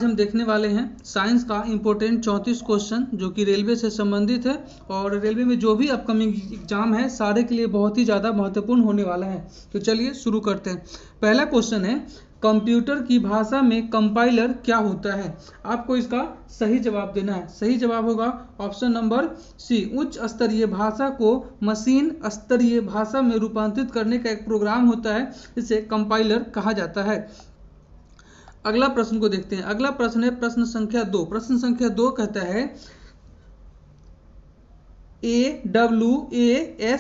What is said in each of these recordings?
हम देखने वाले हैं साइंस का इम्पोर्टेंट 34 क्वेश्चन जो कि रेलवे से संबंधित है और रेलवे में जो भी अपकमिंग एग्जाम है सारे के लिए बहुत ही ज़्यादा महत्वपूर्ण होने वाला है। तो चलिए शुरू करते हैं। पहला क्वेश्चन है, कंप्यूटर की भाषा में कंपाइलर क्या होता है? आपको इसका सही जवाब देना है। सही जवाब होगा ऑप्शन नंबर सी, उच्च स्तरीय भाषा को मशीन स्तरीय भाषा में रूपांतरित करने का एक प्रोग्राम होता है, इसे कंपाइलर कहा जाता है। अगला प्रश्न को देखते हैं। अगला प्रश्न है प्रश्न संख्या 2। प्रश्न संख्या 2 कहता है AWACS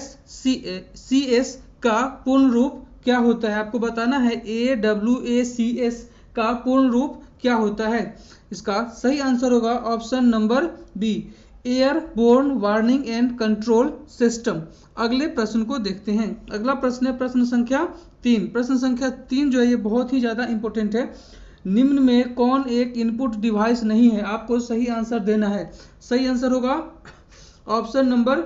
का पूर्ण रूप क्या होता है? आपको बताना है AWACS का पूर्ण रूप क्या होता है। इसका सही आंसर होगा option number B, airborne warning and control system. अगले प्रश्न को देखते हैं। अगला प्रश्न है प्रश्न संख्या 3। प्रश्न संख्या 3 जो है ये बहुत ही ज़्यादा इंपॉर्टेंट है। निम्न में कौन एक इनपुट डिवाइस नहीं है? आपको सही आंसर देना है। सही आंसर होगा option number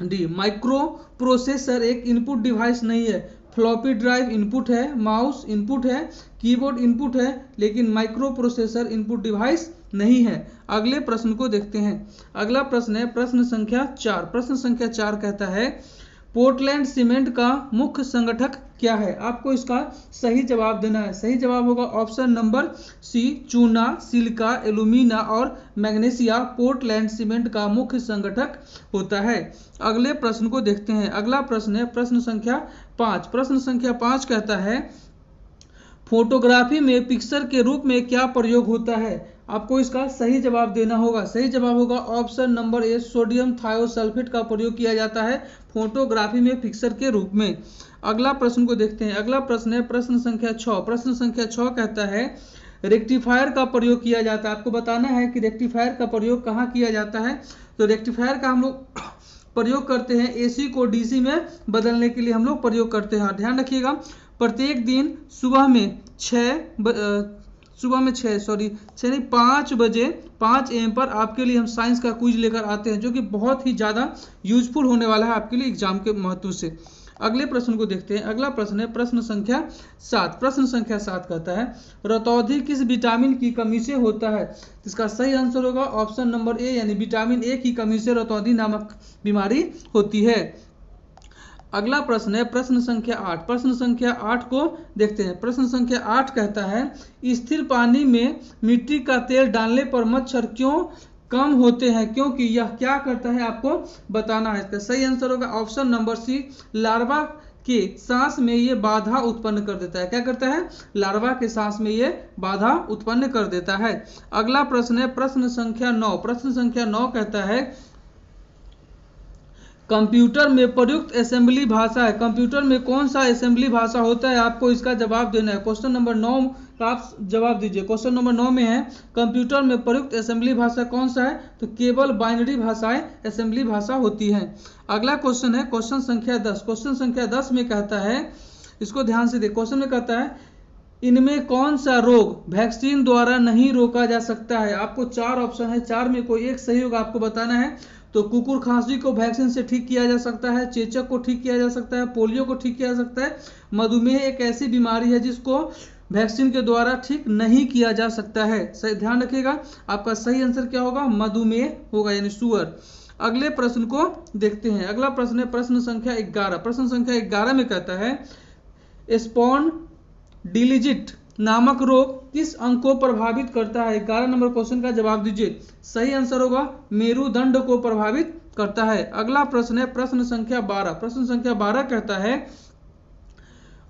D, micro processor एक इनपुट डिवाइस नहीं है। फ्लॉपी ड्राइव इनपुट है, माउस इनपुट है, कीबोर्ड इनपुट है, लेकिन माइक्रो प्रोसेसर इनपुट डिवाइस नहीं है। अगले प्रश्न को देखते हैं। अगला प्रश्न है प्रश्न संख्या 4। प्रश्न संख्या 4 कहता है पोर्टलैंड सीमेंट का मुख्य संगठक क्या है? आपको इसका सही जवाब देना है। सही जवाब होगा ऑप्शन नंबर सी, चूना, सिलिका, एल्यूमिना और मैग्नीशिया पोर्टलैंड सीमेंट का मुख्य संगठक होता है। अगले प्रश्न को देखते हैं। अगला प्रश्न है प्रश्न संख्या 5। प्रश्न संख्या 5 कहता है फोटोग्राफी में पिक्चर के रूप में क्या प्रयोग होता है? आपको इसका सही जवाब देना होगा। सही जवाब होगा option number A, sodium thiosulphate का प्रयोग किया जाता है फोटोग्राफी में पिक्चर के रूप में। अगला प्रश्न को देखते हैं। अगला प्रश्न है प्रश्न संख्या 6। प्रश्न संख्या 6 कहता है रेक्टिफायर का प्रयोग किया जाता है। आपको बताना है कि रेक्टिफायर का प्रयोग कहाँ किया जाता है। तो रेक्टिफायर का हम लोग प्रयोग करते हैं एसी को डीसी में बदलने के लिए हम लोग प्रयोग करते हैं। ध्यान रखिएगा, प्रत्येक दिन सुबह में 5 बजे 5 AM पर आपके लिए हम साइंस का क्विज लेकर आते हैं, जो कि बहुत ही ज़्यादा यूजफुल होने वाला है आपके लिए एग्जाम के महत्व से। अगले प्रश्न को देखते हैं। अगला प्रश्न है प्रश्न संख्या 7। प्रश्न संख्या 7 कहता है रतौंधी किस विटामिन की कमी से होता है? इसका सही आंसर होगा ऑप्शन नंबर ए, यानी विटामिन ए की कमी से रतौंधी नामक बीमारी होती है। अगला प्रश्न है प्रश्न संख्या 8। प्रश्न संख्या 8 को देखते हैं। प्रश्न संख्या 8 कहता है स्थिर पानी में मिट्टी का तेल डालने पर मच्छर क्यों कम होते हैं? क्योंकि यह क्या करता है आपको बताना है। इसका सही आंसर होगा ऑप्शन नंबर सी, लार्वा के सांस में ये बाधा उत्पन्न कर देता है। क्या करता है? लार्वा के सांस में ये बाधा उत्पन्न कर देता है। अगला प्रश्न है प्रश्न संख्या 9। प्रश्न संख्या 9 कहता है कंप्यूटर में प्रयुक्त असेंबली भाषा है। कंप्यूटर में कौन सा असेंबली भाषा होता है? आपको इसका जवाब देना है। क्वेश्चन नंबर 9 का आप जवाब दीजिए। क्वेश्चन नंबर 9 में है कंप्यूटर में प्रयुक्त असेंबली भाषा कौन सा है? तो केवल बाइनरी भाषाएं असेंबली भाषा होती हैं। अगला क्वेश्चन है क्वेश्चन संख्या 10। क्वेश्चन संख्या 10 में कहता है, इसको ध्यान से देखिए, क्वेश्चन में कहता है इनमें कौन सा रोग वैक्सीन द्वारा नहीं रोका जा सकता है? आपको 4 ऑप्शन है, 4 में कोई एक सही होगा आपको बताना है। तो कुकुर खांसी को वैक्सीन से ठीक किया जा सकता है, चेचक को ठीक किया जा सकता है, पोलियो को ठीक किया जा सकता है, मधुमेह एक ऐसी बीमारी है जिसको वैक्सीन के द्वारा ठीक नहीं किया जा सकता है। सही ध्यान रखिएगा, आपका सही आंसर क्या होगा? मधुमेह होगा, यानी शुगर। अगले प्रश्न को देखते हैं। अगला प्रश्न है प्रश्न संख्या 11। प्रश्न संख्या 11 में कहता है स्पॉन्डिलिजिट नामक रोग किस अंग को प्रभावित करता है? 11 नंबर क्वेश्चन का जवाब दीजिए। सही आंसर होगा मेरुदंड को प्रभावित करता है। अगला प्रश्न है प्रश्न संख्या 12। प्रश्न संख्या 12 कहता है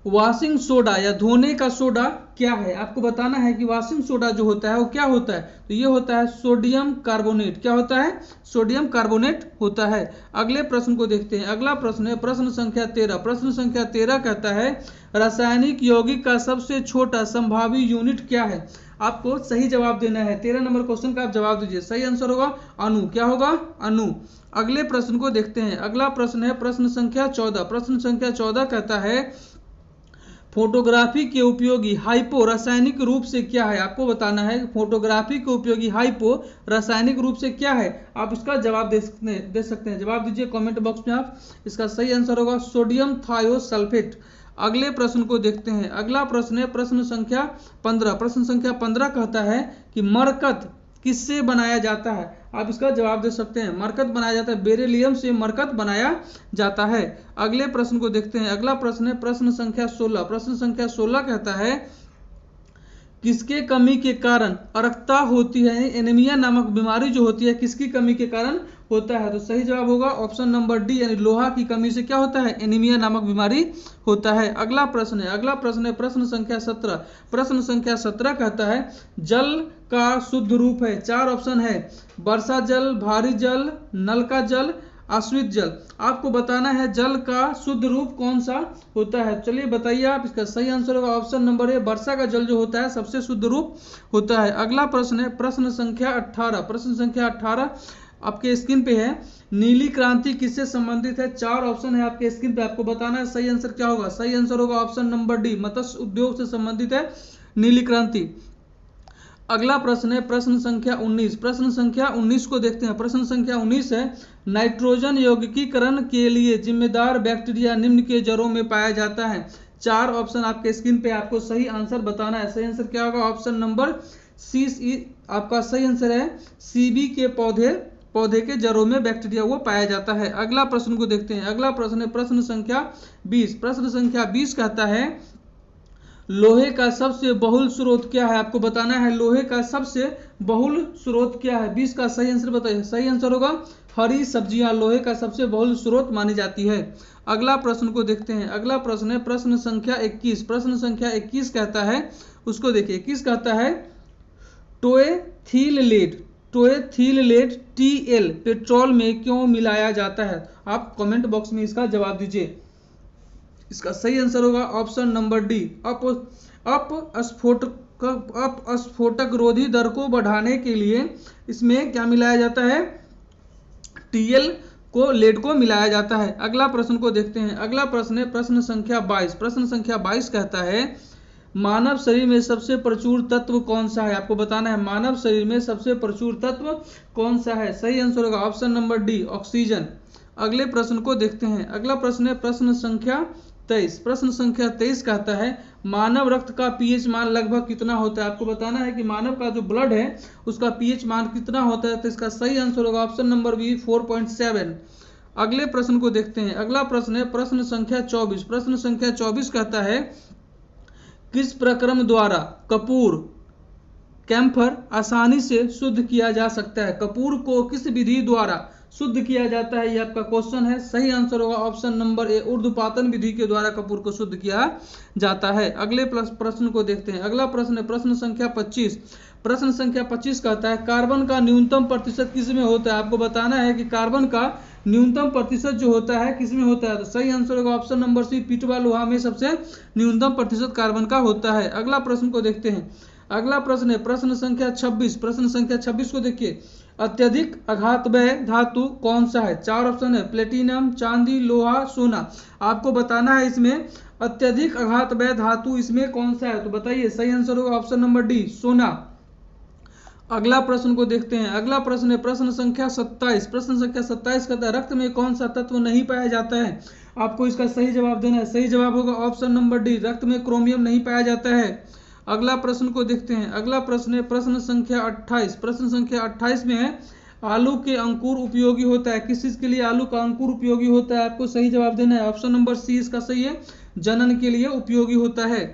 वॉशिंग सोडा या धोने का सोडा क्या है? आपको बताना है कि वॉशिंग सोडा जो होता है वो क्या होता है। तो ये होता है सोडियम कार्बोनेट। क्या होता है? सोडियम कार्बोनेट होता है। अगले प्रश्न को देखते हैं। अगला प्रश्न है प्रश्न संख्या 13। प्रश्न संख्या 13 कहता है रासायनिक यौगिक का सबसे छोटा संभावी यूनिट क्या है? आपको सही जवाब देना है। 13 नंबर क्वेश्चन का आप जवाब दीजिए। सही आंसर होगा अणु। क्या होगा? अणु। अगले प्रश्न को देखते हैं। अगला प्रश्न है प्रश्न संख्या 14। प्रश्न संख्या 14 कहता है फोटोग्राफी के उपयोगी हाइपो रासायनिक रूप से क्या है? आपको बताना है फोटोग्राफी के उपयोगी हाइपो रासायनिक रूप से क्या है। आप इसका जवाब दे सकते हैं। जवाब दीजिए कमेंट बॉक्स में आप। इसका सही आंसर होगा सोडियम थायोसल्फेट। अगले प्रश्न को देखते हैं। अगला प्रश्न है प्रश्न संख्या 15। प्रश्न संख्या 15 कहता है कि मरकत किससे बनाया जाता है? आप इसका जवाब दे सकते हैं। मरकत बनाया जाता है, बेरिलियम से मरकत बनाया जाता है। अगले प्रश्न को देखते हैं। अगला प्रश्न है प्रश्न संख्या 16। प्रश्न संख्या 16 कहता है किसके कमी के कारण अरक्ता होती है? एनीमिया नामक बीमारी जो होती है किसकी कमी के कारण होता है? तो सही जवाब होगा ऑप्शन नंबर डी, यानी लोहा की कमी से क्या होता है? एनीमिया नामक बीमारी होता है। अगला प्रश्न है। अगला प्रश्न है प्रश्न संख्या 17। प्रश्न संख्या 17 कहता है जल का शुद्ध रूप है। 4 ऑप्शन है, वर्षा जल, भारी जल, नल का जल, आश्रित जल। आपको बताना है जल का शुद्ध रूप कौन सा होता है। चलिए बताइए आप। इसका सही आंसर होगा ऑप्शन नंबर ए, वर्षा का जल जो होता है सबसे शुद्ध रूप होता है। अगला प्रश्न है प्रश्न संख्या 18। प्रश्न संख्या 18 आपके स्क्रीन पे है। नीली क्रांति किससे संबंधित है? 4 ऑप्शन है आपके स्क्रीन पे, आपको बताना है सही आंसर क्या होगा। सही आंसर होगा ऑप्शन नंबर डी, मत्स्य उद्योग से संबंधित है नीली क्रांति। अगला प्रश्न है प्रश्न संख्या 19। प्रश्न संख्या 19 को देखते हैं। प्रश्न संख्या 19 है नाइट्रोजन यौगिकीकरण के लिए जिम्मेदार बैक्टीरिया निम्न के जड़ों में पाया जाता है। 4 ऑप्शन आपके स्क्रीन पे, आपको सही आंसर बताना है। सही आंसर क्या होगा? ऑप्शन नंबर सी आपका सही आंसर है। सीबी के पौधे के जड़ों में बैक्टीरिया वो पाया जाता है। अगला प्रश्न को देखते हैं। अगला प्रश्न है प्रश्न संख्या 20। प्रश्न संख्या 20 कहता है लोहे का सबसे बहुल स्रोत क्या है? आपको बताना है लोहे का सबसे बहुल स्रोत क्या है। 20 का सही आंसर बताइए। सही आंसर होगा हरी सब्जियां लोहे का सबसे बहुल स्रोत मानी जाती है। अगला प्रश्न को देखते हैं। अगला प्रश्न है प्रश्न संख्या 21। प्रश्न संख्या 21 कहता है, उसको देखिए। 21 कहता है टोएथिललेट टीएल पेट्रोल में क्यों मिलाया जाता है? आप कमेंट बॉक्स में इसका जवाब दीजिए। इसका सही आंसर होगा ऑप्शन नंबर डी, अपस्फोटक रोधी दर को बढ़ाने के लिए इसमें क्या मिलाया जाता है? टीएल को लेड को मिलाया जाता है। अगला प्रश्न को देखते हैं। अगला प्रश्न है प्रश्न संख्या 22। प्रश्न संख्या 22 कहता है मानव शरीर में सबसे प्रचुर तत्व कौन सा है? आपको बताना है मानव शरीर में सबसे प्रचुर तत्व कौन सा है। सही आंसर होगा ऑप्शन नंबर डी, ऑक्सीजन। अगले प्रश्न को देखते हैं। अगला प्रश्न है प्रश्न संख्या 23। प्रश्न संख्या 23 कहता है मानव रक्त का पीएच मान लगभग कितना होता है? आपको बताना है कि मानव का जो ब्लड है उसका पीएच मान कितना होता है। तो इसका सही आंसर होगा ऑप्शन नंबर बी, 4.7। अगले प्रश्न को देखते हैं। अगला प्रश्न है प्रश्न संख्या 24। प्रश्न संख्या 24 कहता है किस प्रक्रम द्वारा कपूर कैम्फर आसानी से शुद्ध किया जा सकता है? कपूर को किस विधि द्वारा शुद्ध किया जाता है, ये आपका क्वेश्चन है। सही आंसर होगा ऑप्शन नंबर ए, ऊर्ध्वपातन विधि के द्वारा कपूर को शुद्ध किया जाता है। अगले प्रश्न को देखते हैं। अगला प्रश्न है प्रश्न संख्या 25। प्रश्न संख्या 25 कहता है कार्बन का न्यूनतम प्रतिशत किस में होता है? आपको बताना है कि कार्बन का न्यूनतम प्रतिशत जो होता है किस में होता है। तो सही आंसर होगा ऑप्शन नंबर सी, पिटवा लोहा में सबसे न्यूनतम प्रतिशत कार्बन का होता है। अगला प्रश्न को देखते हैं। अगला प्रश्न है प्रश्न संख्या 26। प्रश्न संख्या 26 को देखिए। अत्यधिक आघातमय धातु कौन सा है? 4 ऑप्शन है, प्लेटिनम, चांदी, लोहा, सोना। आपको बताना है इसमें अत्यधिक आघातमय धातु इसमें कौन सा है। तो बताइए। सही आंसर होगा ऑप्शन नंबर डी, सोना। अगला प्रश्न को देखते हैं। अगला प्रश्न है प्रश्न संख्या 27। प्रश्न संख्या 27 कहता है रक्त में कौन सा तत्व नहीं पाया जाता है? आपको इसका सही जवाब देना है। सही जवाब होगा ऑप्शन नंबर डी, रक्त में क्रोमियम नहीं पाया जाता है। अगला प्रश्न को देखते हैं। अगला प्रश्न है प्रश्न संख्या 28। प्रश्न संख्या 28 में है आलू के अंकुर उपयोगी होता है। किस चीज के लिए आलू का अंकुर उपयोगी होता है? आपको सही जवाब देना है। ऑप्शन नंबर सी इसका सही है, जनन के लिए उपयोगी होता है।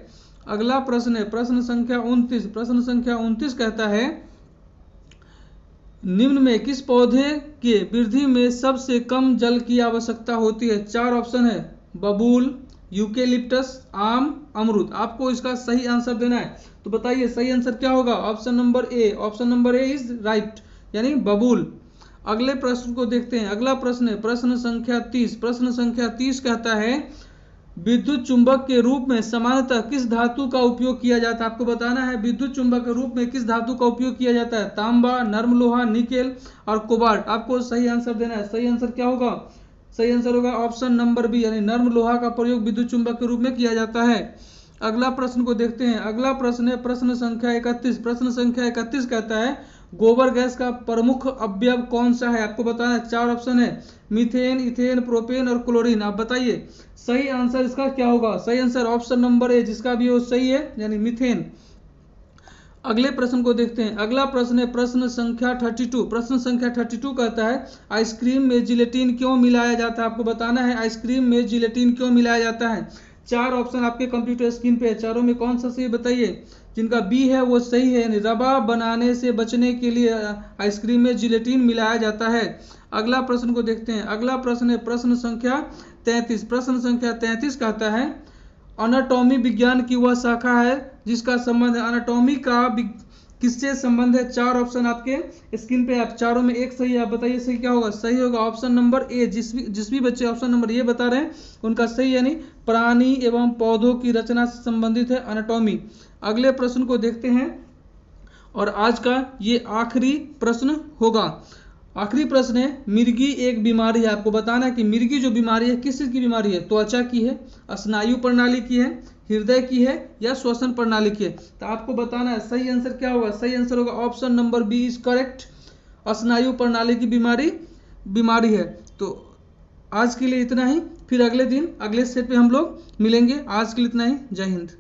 अगला प्रश्न है प्रश्न संख्या 29। प्रश्न संख्या 29 कहता है निम्न में किस पौधे के वृद्धि में सबसे कम जल की आवश्यकता होती है? 4 ऑप्शन है, बबूल, यूकेलिप्टस, आम, अमरूद। आपको इसका सही आंसर देना है। तो बताइए सही आंसर क्या होगा? Option number A, option number A is right, यानी बबूल। अगले प्रश्न को देखते हैं। अगला प्रश्न है प्रश्न संख्या 30। प्रश्न संख्या 30 कहता है विद्युत चुंबक के रूप में सामान्यतः किस धातु का उपयोग किया जाता है? आपको बताना है विद्युत चुंबक के रूप में किस धातु का उपयोग किया जाता है? तांबा, नर्म लोहा, निकेल और कोबाल्ट। आपको सही आंसर देना है। सही आंसर क्या होगा? सही आंसर होगा ऑप्शन नंबर बी, यानी नर्म लोहा का प्रयोग विद्युत चुंबक के रूप में किया जाता है। अगला प्रश्न को देखते हैं। अगला प्रश्न है प्रश्न संख्या 31। प्रश्न संख्या 31 कहता है गोबर गैस का प्रमुख अवयव कौन सा है? आपको बताना है। 4 ऑप्शन है, मीथेन, इथेन, प्रोपेन और क्लोरीन। आप बताइए सही आंसर इसका क्या होगा? सही आंसर ऑप्शन नंबर ए, जिसका भी वो सही है, यानी मीथेन। अगले प्रश्न को देखते हैं। अगला प्रश्न है प्रश्न संख्या 32। प्रश्न संख्या 32 कहता है आइसक्रीम में जिलेटिन क्यों मिलाया जाता है? आपको बताना है आइसक्रीम में जिलेटिन क्यों मिलाया जाता है। 4 ऑप्शन आपके कंप्यूटर स्क्रीन पे है, चारों में कौन सा सही बताइए। जिनका बी है वो सही है, यानी रवा बनाने से बचने के लिए आइसक्रीम में जिलेटिन मिलाया जाता है। अगला प्रश्न को देखते हैं। अगला प्रश्न है प्रश्न संख्या 33। प्रश्न संख्या 33 कहता है एनाटॉमी विज्ञान की वह शाखा है जिसका संबंध है, एनाटॉमी का किससे संबंध है? 4 ऑप्शन आपके स्क्रीन पे, आप चारों में एक सही है। आप बताइए सही क्या होगा? सही होगा ऑप्शन नंबर ए। जिस भी बच्चे ऑप्शन नंबर ये बता रहे हैं उनका सही, यानी प्राणी एवं पौधों की रचना से संबंधित है एनाटॉमी। अगले प्रश्न को देखते हैं और आज का ये आखिरी प्रश्न होगा। आखिरी प्रश्न है मिर्गी एक बीमारी है। आपको बताना है कि मिर्गी जो बीमारी है किस चीज की बीमारी है? त्वचा की है, स्नायु प्रणाली की है, हृदय की है या श्वसन प्रणाली की है? तो आपको बताना है सही आंसर क्या होगा। सही आंसर होगा option number B is correct, स्नायु प्रणाली की बीमारी है। तो आज के लिए इतना ही, फिर अगले दिन अगले सेट पे हम लोग मिलेंगे। आज के लिए इतना ही, जय हिंद।